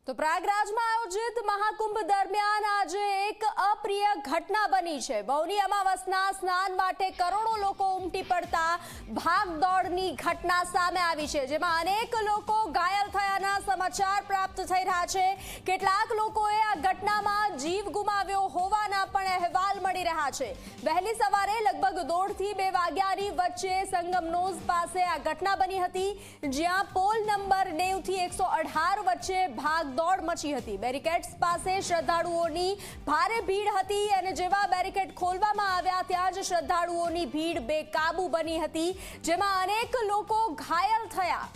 તો પ્રયાગરાજમાં આયોજિત મહાકુંભ દરમિયાન આજે એક અપ્રિય ઘટના બની છે। મૌની અમાવસના સ્નાન માટે કરોડો લોકો ઉમટી પડતા ભાગદોડની ઘટના સામે આવી છે, જેમાં અનેક લોકો ઘાયલ થયાના સમાચાર પ્રાપ્ત થઈ રહ્યા છે। કેટલાક લોકોએ આ ઘટનામાં જીવ ગુમાવ્યો હોવાના પણ અહેવાલ મળી રહ્યા છે। વહેલી સવારે લગભગ 1:30 થી 2 વાગ્યાની વચ્ચે સંગમનોઝ પાસે આ ઘટના બની હતી, જ્યાં પોલ નંબર 90 થી 118 વચ્ચે ભાગદોડ મચી હતી। બેરિકેડ્સ પાસે શ્રદ્ધાળુઓની ભારે ભીડ હતી અને જેવા બેરિકેડ ખોલવામાં આવ્યા ત્યાં જ શ્રદ્ધાળુઓની ભીડ બેકાબુ બની હતી, જેમાં અનેક લોકો ઘાયલ થયા,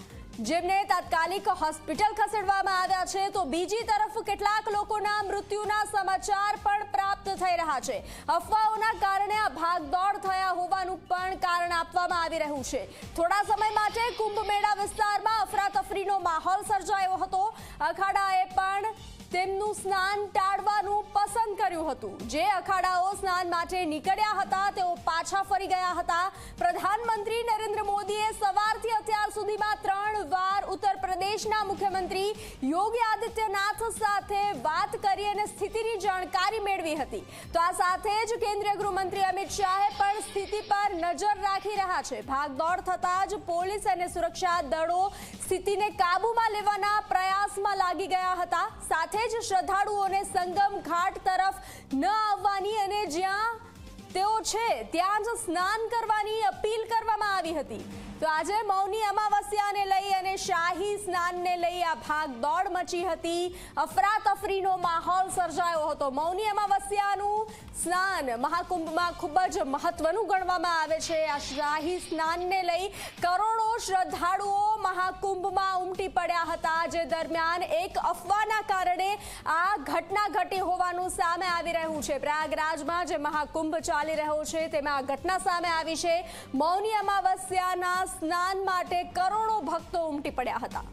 જેમને તાત્કાલિક હોસ્પિટલ ખસેડવામાં આવ્યા છે। તો બીજી તરફ કેટલાક લોકોના મૃત્યુના સમાચાર પણ પ્રાપ્ત થઈ રહ્યા છે। અફવાઓના કારણે આ ભાગદોડ થયા હોવાનું પણ કારણ આપવામાં આવી રહ્યું છે। થોડા સમય માટે કુંભ મેળા વિસ્તારમાં અફરાતફરીનો માહોલ સર્જાયો હતો। અખાડાએ પણ તેમનું સ્નાન ટાળવાનું પસંદ કર્યું હતું। જે અખાડાઓ સ્નાન માટે નીકળ્યા હતા તેઓ પાછા ફરી ગયા હતા। પ્રધાનમંત્રી નરેન્દ્ર મોદીએ સવારથી અત્યાર સુધીમાં 3 વાર ઉત્તર પ્રદેશના મુખ્યમંત્રી યોગી આદિત્યનાથ સાથે વાત કરી અને સ્થિતિની જાણકારી મેળવી હતી। તો આ સાથે જ કેન્દ્રીય ગૃહમંત્રી અમિત શાહે પણ સ્થિતિ પર નજર રાખી રહ્યા છે। ભાગદોડ થતાં જ પોલીસ અને સુરક્ષા દળો સ્થિતિને કાબૂમાં લેવાના પ્રયાસમાં લાગી ગયા હતા। સાથે જ શ્રદ્ધાળુઓને સંગમ ઘાટ તરફ ન આવવાની અને જ્યાં તેઓ છે ત્યાં જ સ્નાન કરવાની અપીલ કરવામાં આવી હતી। તો આજે મૌની અમાવસ્યાને લઈ અને શાહી સ્નાનને લઈ આ ભાગદોડ મચી હતી। અફરાતફરીનો માહોલ સર્જાયો હતો। મૌની અમાવસ્યાનું સ્નાન મહાકુંભમાં ખૂબ જ મહત્વનું ગણવામાં આવે છે। આ શાહી સ્નાનને લઈ કરોડો શ્રદ્ધાળુઓ મહાકુંભમાં ઉમટી પડ્યા હતા, જે દરમિયાન એક અફવાના કારણે આ ઘટના ઘટી હોવાનું સામે આવી રહ્યું છે। પ્રયાગરાજમાં જે મહાકુંભ ચાલી રહ્યો છે તેમાં આ ઘટના સામે આવી છે। મૌની અમાવસ્યાના સ્નાન માટે કરોડો ભક્તો ઉમટી પડ્યા હતા।